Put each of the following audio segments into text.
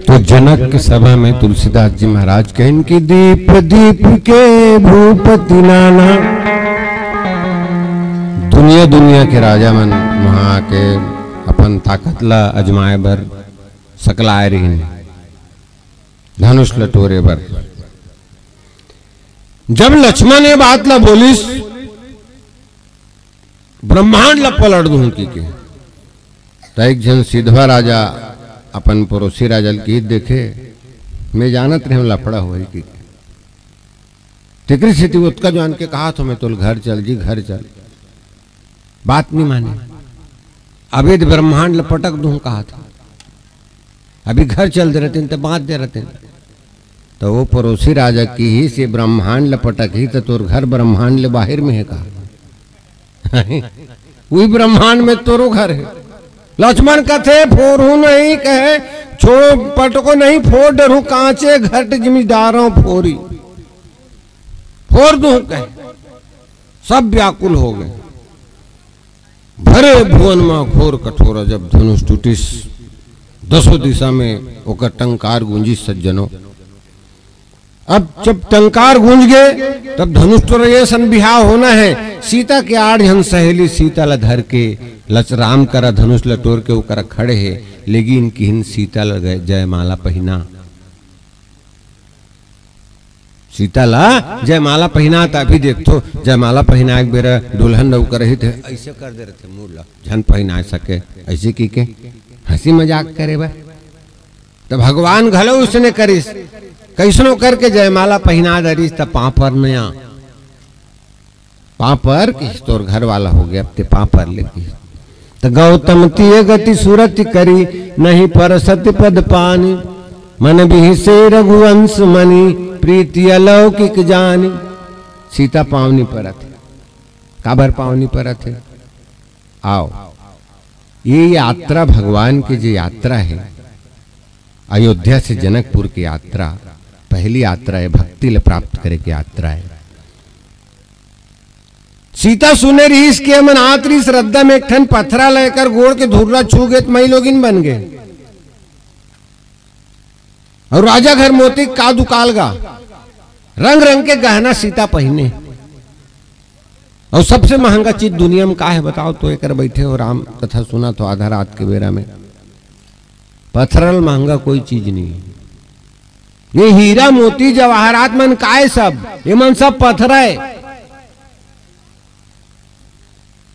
तो जनक की सभा में तुलसीदास जी महाराज कहें कि दीप दीप के भूपति नाना, दुनिया दुनिया के राजा मन वहां के अपन ताकत ला अजमाए बर सकलाए रही, धनुष लटोरे बर। जब लक्ष्मण ये बात ला बोलिस, ब्रह्मांड ला पलट दूं की के, तो एक जन सिद्धवा राजा अपन पड़ोसी राजा की देखे, मैं जानत रहे लफड़ा हो की तिकरी स्थिति उत्का जान के कहा तो मैं तो घर चल जी, घर चल, बात नहीं माने, अभी ब्रह्मांड लपटक दूं कहा था, अभी घर चल दे रहते तो बात दे रहते, तो वो पड़ोसी राजा की ही से ब्रह्मांड लपटक ही तो तोर घर ब्रह्मांड ले बाहर में है कहा वही ब्रह्मांड में तोरो घर है। लक्ष्मण कथे फोरू नहीं कहे, छोड़ो पटको नहीं, फोड़ डरू कांचे घट जिम्मेदारों फोरी, फोड़ दूं कहे, सब व्याकुल हो गए, भरे भुवन में घोर कठोर, जब धनुष टूटिस दसों दिशा में ओकर टंकार गूंजी सज्जनों। अब जब टंकार गूंज गए तब धनुष तो ये सन बिहाव होना है, सीता के आड़ हन सहेली सीता ला धर के लच राम करा धनुष लटोर के ऊपर खड़े है, लेकिन इनकी हिन सीता ला जयमाला पहिना, सीता ला जयमाला पहिना था। अभी देखो जयमाला पहिना एक बेरा दुल्हन नौकर रही थे, ऐसे कर दे रहे थे मुँह ला झन पहिना सके, ऐसे की के हंसी मजाक करे बा, तो भगवान घलो उसने करिस, कैसनो करके जयमाला पहिना दरिस, तब पापर नया पापर किस तोर घर वाला हो गया, अब ते पापर लेगी, तो गौतम तिये गति सूरत करी, नहीं पर सत्य पद पानी, मन भी से रघुवंश मनी, प्रीति अलौकिक जानी। सीता पावनी परत है, काबर पावनी परत है, आओ ये यात्रा भगवान की जो यात्रा है, अयोध्या से जनकपुर की यात्रा पहली यात्रा है, भक्ति ले प्राप्त करे की यात्रा है। सीता सुने रही इसके मन आतरी श्रद्धा में एक ठन पत्थरा लेकर गोड़ के धुर्रा छू गए, मई लोगिन बन गए, और राजा घर मोती का दुकाल गा, रंग रंग के गहना सीता पहने, और सबसे महंगा चीज दुनिया में का है बताओ तो, एक बैठे हो राम कथा सुना तो आधा रात के बेरा में, पत्थरल महंगा कोई चीज नहीं, ये हीरा मोती जवाहरात मन काय सब, ये मन सब पत्थर है,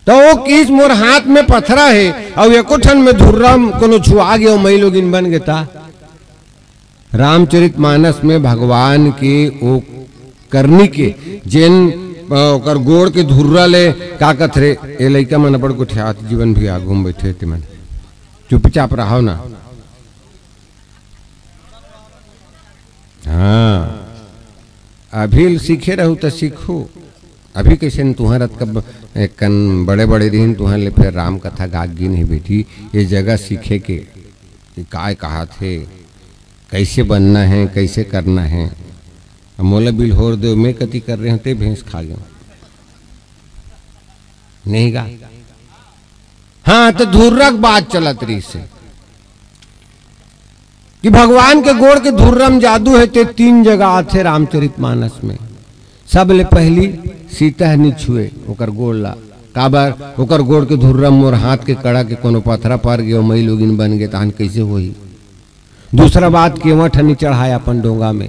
तो वो किस मोर हाथ में पत्थरा है, और एको ठन में धुर्रम कोनो छुआ गया मई लोगिन बन गया। रामचरित मानस में भगवान के वो करनी के जिन ओकर गोड़ के धुर्रा ले का कथरे, ए लइका मन बड़ गुठियात जीवन भी आगू में बैठे थे, मन चुपचाप रहो ना, हाँ अभी सीखे रहू तो सीखो, अभी कैसे तुम्हारा कब कन बड़े बड़े दिन तुम्हारे ले फिर राम कथा गागी नहीं बेटी, ये जगह सीखे के काय कहा थे, कैसे बनना है, कैसे करना है, मोला बिल होर दो मैं कति कर रहे होते भैंस खा गया नहीं गा, हाँ तो धुर्रक बात चलत रही से कि भगवान के गोड़ के धुर्रम जादू है, ते तीन जगह आते रामचरित मानस में, सब ले पहली सीता नहीं छुए ओकर गोड़ ला, काबर ओकर गोड़ के धुर्रम मोर हाथ के कड़ा के कोनो पथरा पर गए, मई लोगिन बन गए, तहन कैसे होई। दूसरा बात केवट नहीं चढ़ाया अपन डोंगा में,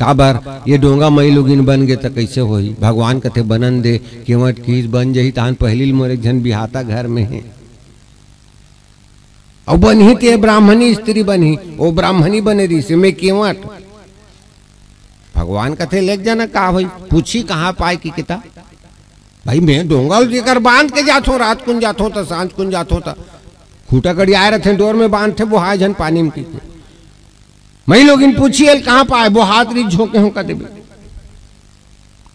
काबर ये डोंगा मई लोगिन बन गए तो कैसे होई, भगवान कथे बनन दे केवट की बन जही, तहन पहली मोर एक जन बिहाता घर में है, और बनी ते ब्राह्मणी स्त्री बनी, वो ब्राह्मणी बने रही से मैं केवट, भगवान कथे लेक जाना का भाई पूछी कहाँ पाए की किता, भाई मैं डोंगा लेकर बांध के जात हूँ, रात कुन जात हूँ तो सांझ कुन जात हूँ, खूटा कड़ी आए रहते डोर में बांध थे, वो हाय जन पानी में पीते, मई लोग इन पूछिए कहाँ पाए, वो हाथ ली झोंके हूँ कदे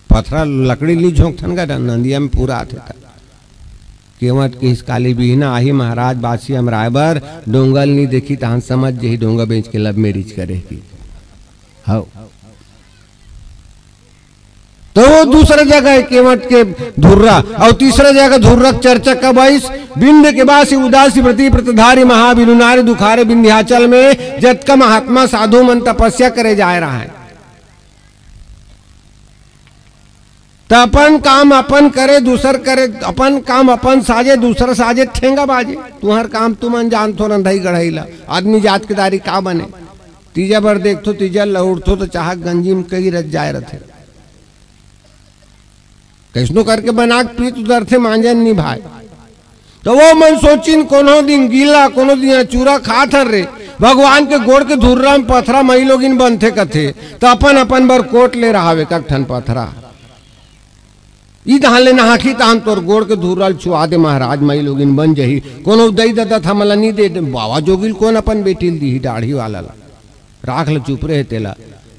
पथरा लकड़ी ली झोंक थन का नंदिया में पूरा आते था, केवट की इस काली बीना आही महाराज बासी हम रायबर डोंगल नहीं देखी तहन समझ यही डोंगा बेच के लब मैरिज करेगी। हाँ तो वो दूसरा जगह केवट के धुर्रा और तीसरा जगह धुर्रक चर्चा का 22 बिंद के बासी उदासी प्रति प्रतिधारी महाविनु नारी दुखारे विंध्याचल में जत का महात्मा साधु मन तपस्या करे जा रहा है। तो अपन काम अपन करे, दूसर करे, अपन काम अपन साजे, दूसरा साजे ठेंगा बाजे। तुम्हार काम तुम जान थो रंधाई गढ़ाईला आदमी जात के दारी का बने। तीजा बार देखो तीजा लौटो तो चाह गंजी में कई रच जाए रथे, कैसनो करके बना पीत उधर थे मांजन नहीं भाई। तो वो मन सोचिन कोनो दिन गीला कोनो दिन चूरा खा थर रे भगवान के गोड़ के धुर्रा में पथरा मई लोगिन बनथे कथे। तो अपन अपन बर कोट ले रहा वे कठन पथरा ई दहान ले नहाखी तान तोर गोड़ के धुर्रा छुआ दे महाराज मई लोगिन बन जही। कोनो दई ददा था मला नहीं दे बाबा जोगिल कौन अपन बेटिल दी दाढ़ी वाला ला राख ल चुप रहे तेला।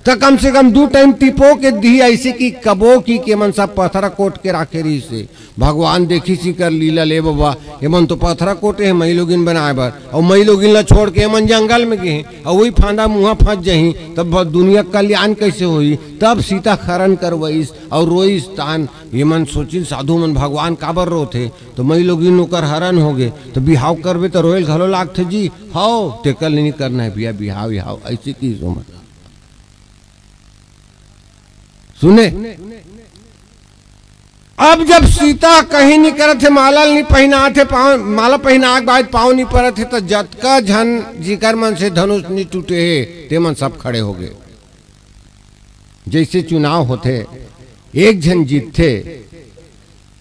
तो कम से कम 2 टाइम टिपो के दी ऐसे की कबो की के मन सब पथरा कोट के राखे रही से। भगवान देखी सी कर लीला ले बाबा ये मन तो पथरा कोटे है मई लोगिन बनाए बर और मई लोगिन ला छोड़ के मन जंगल में गए और वही फांदा मुँह फंस जही। तब दुनिया कल्याण कैसे हुई। तब सीता खरन करवईस और रोईस तान ये मन सोचिन साधु मन भगवान काबर रो थे। तो मई लोगिन ओकर हरण हो गए। तो बिहाव करबे तो रोयल घलो लागथे जी हाओ टेकल नहीं करना है भैया बिहाव बिहाव ऐसे की सोमन सुने। अब जब सीता कहीं नहीं करत थे माला नहीं पहना थे पाँव माला पहना के बाद पाँव नहीं पड़े थे तो जतका झन जिकर मन से धनुष नहीं टूटे है ते मन सब खड़े हो गए। जैसे चुनाव होते एक झन जीतते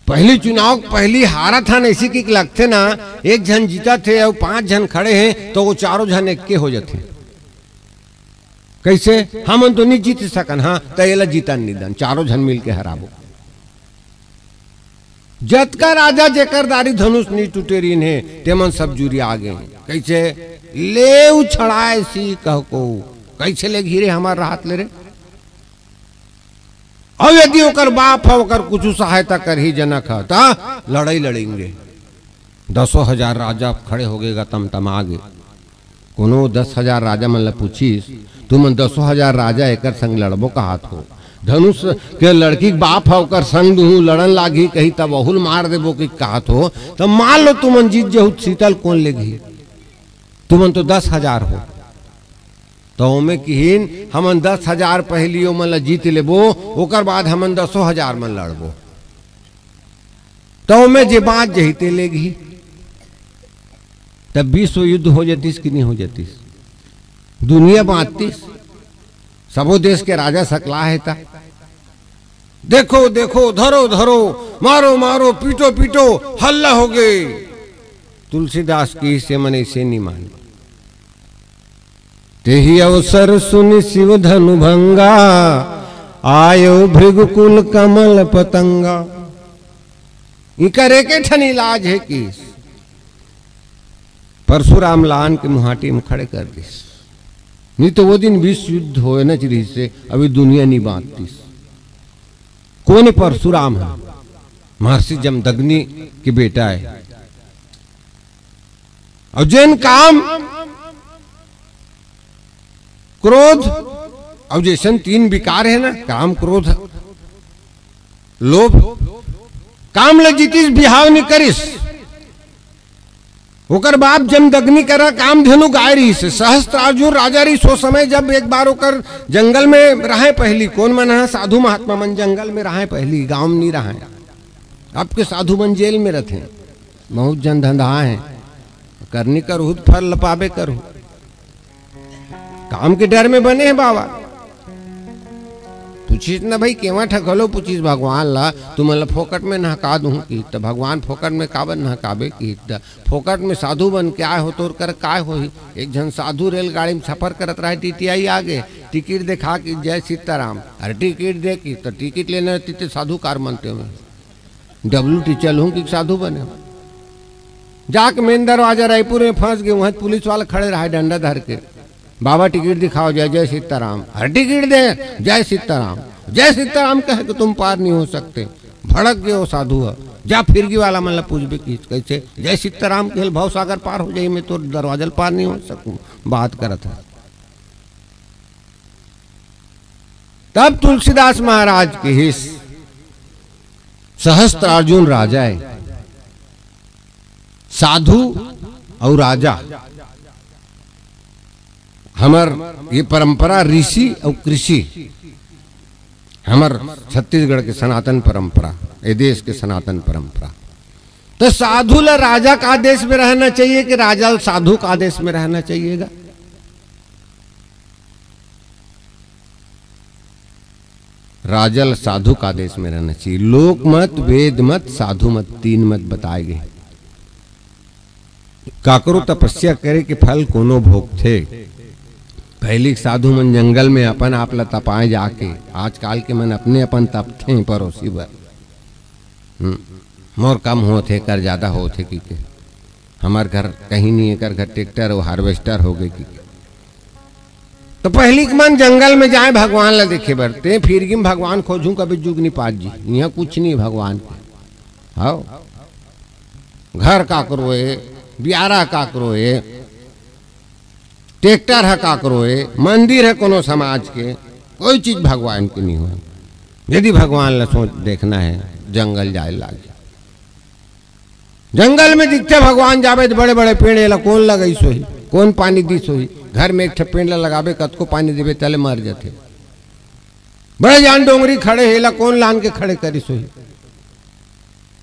पहली चुनाव पहली हारा था ना इसी की लगते ना एक झन जीता थे और 5 झन खड़े हैं तो वो चारों झन एक के हो जाते। कैसे हम तो नहीं जीत सकन। हाँ तैला जीता निधन चारों झन मिल के हराबो। जतका राजा जेकर दारी धनुष नहीं टूटे रही है तेमन सब जुरी आ गए। कैसे ले उछड़ाए सी कह को कैसे ले घिरे हमार राहत ले रे। और यदि ओकर बाप है ओकर कुछ सहायता कर ही जनक है तो लड़ाई लड़ेंगे। 10,000 राजा खड़े हो गए तम तम आगे। कोनो 10,000 राजा मन ला पूछीस तुम 10,000 राजा एकर संग लड़बो कहात हो। धनुष के लड़की के बाप है ओकर संग दू लड़न लागी कही तब बहुल मार देबो कि कहात हो। तो मान लो तुमन जीत जहु शीतल कौन लेगी तुमन तो 10,000 हो। तो ओमे किहिन हमन 10,000 पहलियो मन ला जीत लेबो ओकर बाद हमन 10,000 मन लड़बो। तो ओमे जे बात जहीते लेगी तब विश्व युद्ध हो जातीस कि नहीं हो जातीस। दुनिया बांटतीस सबो देश के राजा सकला है था। देखो देखो धरो धरो मारो मारो पीटो पीटो हल्ला हो गए। तुलसीदास की से मन ऐसे नहीं माने। तेहि अवसर सुनि शिव धनु भंगा आयो भृगुकुल कमल पतंगा। इकर एक ठन इलाज है कि परशुराम लान के मुहाटी में खड़े कर दिस। नहीं तो वो दिन विश्व युद्ध हो न चिरी से अभी दुनिया नहीं बांटती। कौन परशुराम है महर्षि जमदग्नि के बेटा है। और जैन काम क्रोध और जैसन 3 विकार है ना काम क्रोध लोभ काम ले जीतीस बिहाव नहीं करिस। ओकर बाप जमदग्नि करा काम धेनु गाय रही से सहस्त्रार्जुन राजा रही। सो समय जब एक बार ओकर जंगल में रहे पहली कौन मन है साधु महात्मा मन जंगल में रहे पहली गांव में नहीं रहे। अब के साधु मन जेल में रहते बहुत जन धंधा है करनी करू फल लपाबे करू काम के डर में बने हैं बाबा। पूछिस ना भाई केवा ठगलो पूछिस भगवान ला तुम फोकट में नहका दूं की तो भगवान फोकट में काबर नहकाबे की फोकट में साधु बन के आए हो तो कर काय हो। एक जन साधु रेलगाड़ी में सफर करत रहे टीटीआई आगे टिकट देखा कि जय सीताराम अरे टिकट दे की तो टिकट लेने रहती तो साधु कार बनते हुए WT चलूँ कि साधु बने। जाके मेन दरवाजा रायपुर में फंस गए वहाँ पुलिस वाले खड़े रहे डंडा धर के बाबा टिकट दिखाओ जय जय सीताराम हर टिकट दे जय सीताराम कहे कि तुम पार नहीं हो सकते। भड़क गए वो साधु है जा फिरगी वाला मन ला पूछबे कि कैसे जय सीताराम के भाव सागर पार हो जाए मैं तो दरवाजा पार नहीं हो सकूं बात करत है। तब तुलसीदास महाराज के हिस्स सहस्त्रार्जुन राजा है, साधु और राजा। हमार ये परंपरा ऋषि और कृषि, हमार छत्तीसगढ़ के सनातन परंपरा, ये देश के सनातन परंपरा। तो साधु ला राजा का आदेश में रहना चाहिए कि राजा साधु का आदेश में रहना चाहिएगा? राजा साधु का आदेश में रहना चाहिए। लोक मत, वेद मत, साधु मत, तीन मत बताए गए। काकरो तपस्या करे के फल कोनो भोग थे। पहली साधु मन जंगल में अपन आप ला तपाए जाके, आजकल के मन अपने अपन तपथे पड़ोसी बर। मोर कम होते कर ज्यादा होते कि हमार घर कहीं नहीं, एक घर ट्रैक्टर और हार्वेस्टर हो गए कि। तो पहली मन जंगल में जाए भगवान ला देखे बरते, फिर गिम भगवान खोजूं कभी जुग नहीं पात जी, यहाँ कुछ नहीं भगवान के। हाँ, घर काकरो है, ब्यारा काकरो है, ट्रैक्टर है काकरो है, मंदिर है कोनो समाज के, कोई चीज भगवान की नहीं हो। यदि भगवान ला सोच देखना है, जंगल जाए लागे। जंगल में दिखते भगवान जावे तो बड़े बड़े पेड़ ला कौन लगाई सोही, कौन पानी दी सोही। घर में एक पेड़ ला लगावे कत को पानी देवे तले मर जाते। बड़े जान डोंगरी खड़े हेला कौन लान के खड़े करी सोही।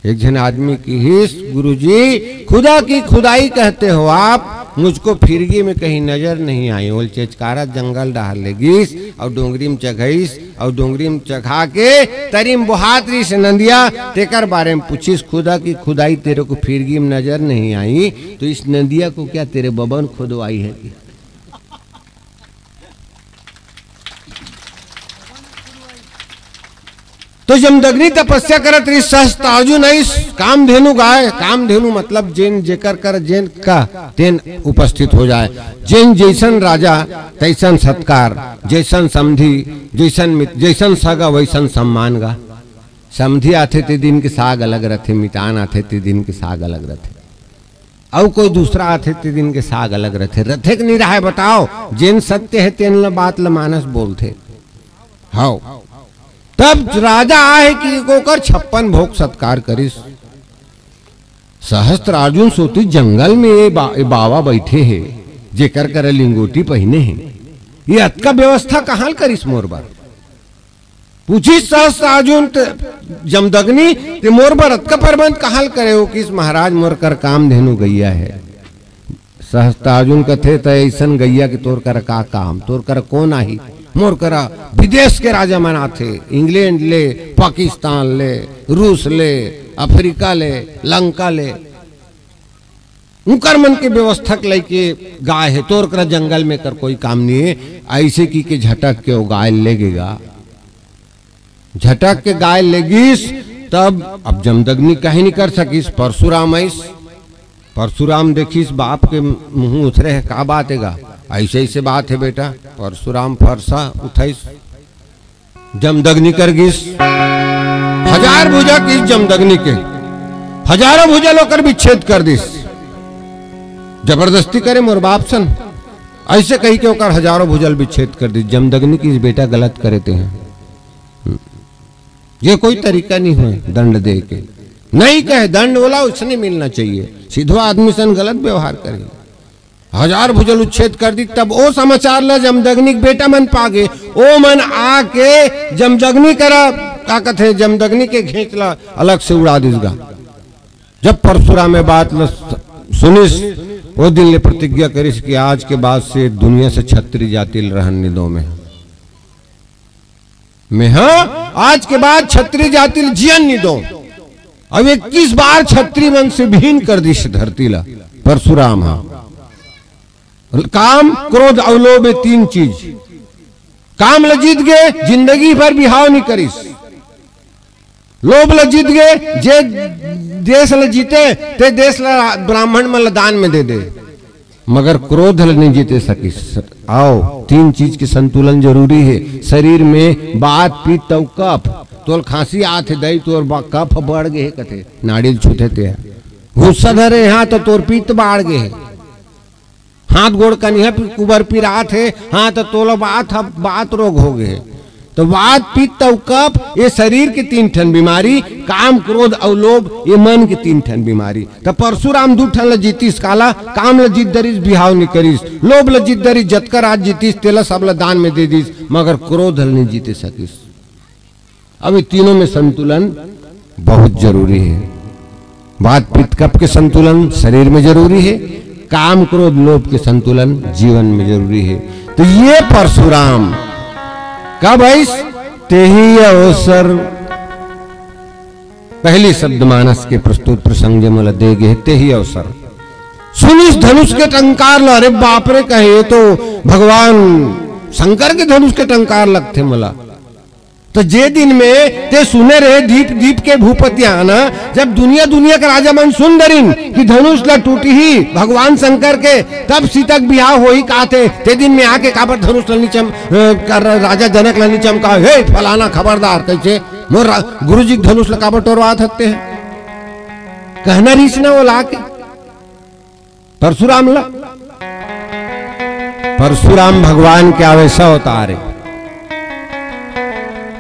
एक जन आदमी की हिस, गुरुजी खुदा की खुदाई कहते हो आप, मुझको फिरगी में कहीं नजर नहीं आई। ओल चेचकारा जंगल डाल लेगिस और डोंगरी में चघाईस और डोंगरी में चघा के तरीम बुहातरी से नदिया तेकर बारे में पूछिस, खुदा की खुदाई तेरे को फिरगी में नजर नहीं आई तो इस नदिया को क्या तेरे बबन खुदवाई है कि? तो जमदग्नि तपस्या करत रही सहस्त्रार्जुन कामधेनु गाय। कामधेनु मतलब जेन जेकर कर जेन का तेन उपस्थित हो जाए। जेन जैसन राजा तैसन सत्कार, जैसन समधी जैसन मित, जैसन सगा वैसन सम्मान गा। समधी आथे ते दिन के साग अलग रहते, मितान आथे ते दिन के साग अलग रहते, और कोई दूसरा आथे ते दिन के साग अलग रहते। रथे के नहीं रहा है बताओ, जेन सत्य है तेन बात ल मानस बोलते। हाँ, तब राजा आए कि कोकर 56 भोग सत्कार करिस। सहस्त्रार्जुन सोती जंगल में ये बाबा बैठे हैं, जेकर कर लिंगोटी पहने हैं, ये अत का व्यवस्था कहाँ करिस मोर बार? पूछी सहस्त्रार्जुन जमदग्नि ते मोर बार अत का प्रबंध कहाँ करे हो? किस महाराज मोर कर काम धेनु गैया है। सहस्त्रार्जुन कथे त ऐसन गैया कि तोर कर का काम, तोर कर कौन आही? मोर करा विदेश के राजा मना थे, इंग्लैंड ले, पाकिस्तान ले, रूस ले, अफ्रीका ले, लंका ले, उनकर मन के व्यवस्था लेके गाय है। तोर करा जंगल में कर कोई काम नहीं है। ऐसे की के झटक के वो गाय लेगेगा, झटक के गाय लेगिस तब अब जमदग्नि कहीं नहीं कर सकिस। परशुराम ऐस, परशुराम देखिस बाप के मुंह उथरे है, का बात है? ऐसे ऐसे बात है बेटा। परशुराम फरसा उठाइस, जमदग्नि कर गिस। 1000 भुजा किस जमदग्नि के, हजारों भुजा लोकर विच्छेद कर दिस। जबरदस्ती करे मोर बाप सन, ऐसे कही के ओकर हजारों भुजल विच्छेद कर दी। जमदग्नि की बेटा गलत करते हैं, ये कोई तरीका नहीं है दंड दे के। नहीं कहे दंड बोला उसने मिलना चाहिए, सीधा आदमी सन गलत व्यवहार करे। 1000 भुजल उच्छेद कर दी। तब वो समाचार ला जमदग्नि बेटा मन पागे, ओ मन आके जमदग्नि करा का कथे जमदग्नि के घेंच ला अलग से उड़ा दिसगा। जब परशुराम में बात ला सुनिस, वो दिन ले प्रतिज्ञा करिस कि आज के बाद से दुनिया से क्षत्रिय जाति रहन निदो में हाँ, आज के बाद क्षत्रिय जाति जियन निदो। अब 21 बार क्षत्रिय मन से भिन्न कर दी धरती ला परशुराम। हाँ, काम क्रोध अवलोभ 3 चीज। काम ल जीत गए, जिंदगी भर बिहाव नहीं करिस। लोभ ल जीत गए, जे देश ल जीते ते देश ल ब्राह्मण मन ल दान में दे दे, मगर क्रोध ल नहीं जीते सकिस। आओ, 3 चीज के संतुलन जरूरी है शरीर में। बात पित्त और कफ। तोल खांसी आते दई तोर कफ बढ़ गए कथे, नाड़ी छूते ते गुस्सा धरे यहाँ तो तोर पित्त बढ़ गए, हाथ गोड़ कनिया कुबर पिरात है, हाँ तो तोला बात रोग हो गए। तो वात पित्त और कफ ये शरीर के 3 ठन बीमारी, काम क्रोध और लोभ ये मन के 3 ठन बीमारी। तो परशुराम 2 ठन ल जीतीस काला, काम ल जीत दरिस बिहाव नहीं करिस, लोभ ल जीत दरिस जतकर आज जीतीस तेला सब ल दान में दे दिस, मगर क्रोध ल नहीं जीते सकिस। अब ये तीनों में संतुलन बहुत जरूरी है। वात पित्त कफ के संतुलन शरीर में जरूरी है, काम क्रोध लोभ के संतुलन जीवन में जरूरी है। तो ये परशुराम कब ऐस तेही अवसर पहली शब्द मानस के प्रस्तुत प्रसंग मोला दे गए तेही अवसर सुनिस धनुष के टंकार लो। अरे बाप रे कहे तो भगवान शंकर के धनुष के टंकार लगते मला। तो जे दिन में ते सुने रहे दीप दीप के भूपतियाना, जब दुनिया दुनिया का राजा मन सुन दरिन कि धनुष ला टूटी ही भगवान शंकर के, तब सीतक बिहाव हो ही कहते ते दिन में आके काबर धनुष ला नीचम राजा जनक ला नीचम कहा, हे फलाना खबरदार कैसे मोर गुरु जी धनुष ला काबर टोरवा सकते हैं, कहना रीच ना वो लाके परशुराम ला। परशुराम भगवान के आवेशा होता रे,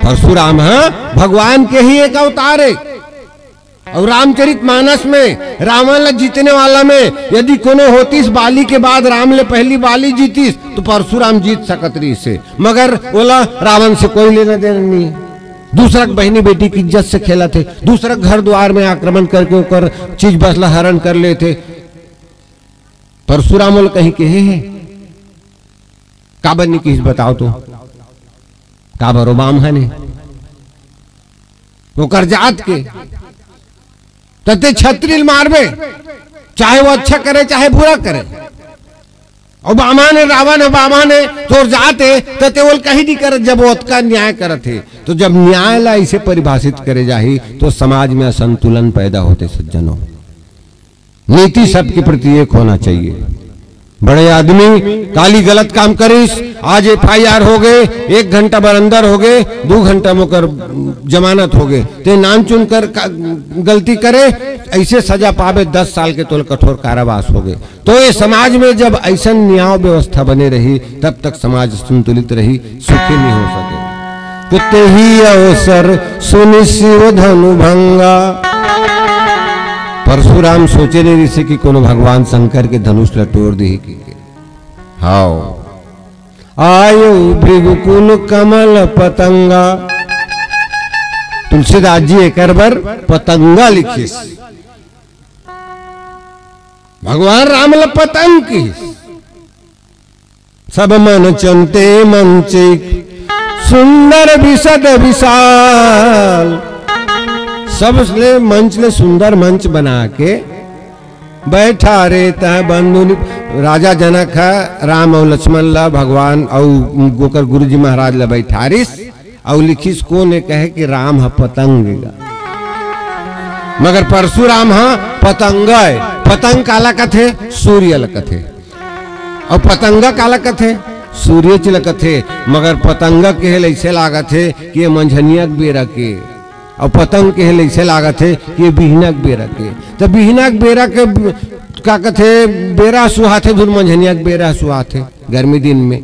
परशुराम भगवान के ही एक अवतार है। और रामचरित मानस में रावण ला जीतने वाला में यदि कोनो होतीस बाली के बाद राम ले पहली बाली जीतीस तो परशुराम जीत सकत रही से, मगर बोला रावण से कोई लेना देना नहीं है। दूसरा बहनी बेटी की इज्जत से खेला थे, दूसरा घर द्वार में आक्रमण करके ऊपर चीज बसला हरण कर लेते। परशुराम बोल कहीं के है काबर नहीं किस बताओ तो काबर ओबाम है ने वो कर जात के तते छत्रील मारबे, चाहे वो अच्छा करे चाहे बुरा करे। ओबामा ने रावण ओबामा ने तोर जाते तते वो कहीं नहीं करत जब वो का न्याय करत है। तो जब न्याय ला इसे परिभाषित करे जाही तो समाज में असंतुलन पैदा होते सज्जनों। नीति सबके प्रति एक होना चाहिए। बड़े आदमी काली गलत काम करिस, आज FIR हो गए, 1 घंटा बर अंदर हो गए, 2 घंटा मुकर जमानत हो गए, ते नाम चुन कर गलती करे ऐसे सजा पावे 10 साल के तोल कठोर कारावास हो गए। तो ये समाज में जब ऐसा न्याय व्यवस्था बने रही तब तक समाज संतुलित रही, सुखी नहीं हो सके। तो तेही अवसर सुनि शिव धनु भंगा। परशुराम सोचे नहीं से कि कोनो भगवान शंकर के धनुष ला तोड़ दी कि हाओ आयु भृगुकुल कमल पतंगा। तुलसीदास जी एक बार पतंगा लिखिस, भगवान राम ला पतंग की सब मन चंते मंचिक सुंदर विशद विशाल। सबले मंच ले सुंदर मंच बना के बैठा रहता है बंधु राजा जनक है, राम और लक्ष्मण ला भगवान और गोकर गुरु जी महाराज ला बैठारिस और लिखिस को ने कहे कि राम है पतंग, मगर परशुराम है पतंग। पतंग काला कथे सूर्य ल कथे और पतंगा काला कथे सूर्य च ल कथे, मगर पतंगा के ऐसे लागत है कि ये मंझनिया बेरा के और पतंग के ऐसे लागत है कि बिहनक बेरा के। तो बिहनक बेरा के का कथे बेरा सुहाथे धुन मंझनिया बेरा सुहाथे गर्मी दिन में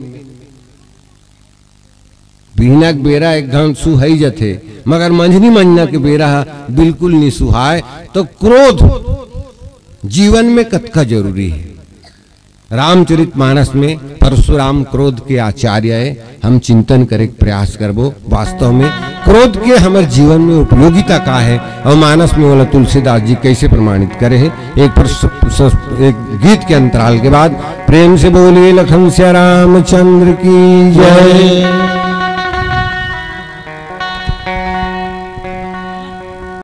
बिहनक बेरा एक घंट सुहाई जाते, मगर मंझनी मंझना के बेरा बिल्कुल नहीं सुहाए। तो क्रोध जीवन में कतका जरूरी है। रामचरित मानस में परशुराम क्रोध के आचार्य है। हम चिंतन करे प्रयास करबो वास्तव में क्रोध के हमारे जीवन में उपयोगिता का है और मानस में वाला तुलसीदास जी कैसे प्रमाणित करे है। एक गीत के अंतराल के बाद प्रेम से बोलिए लखन श्याम रामचंद्र की जय।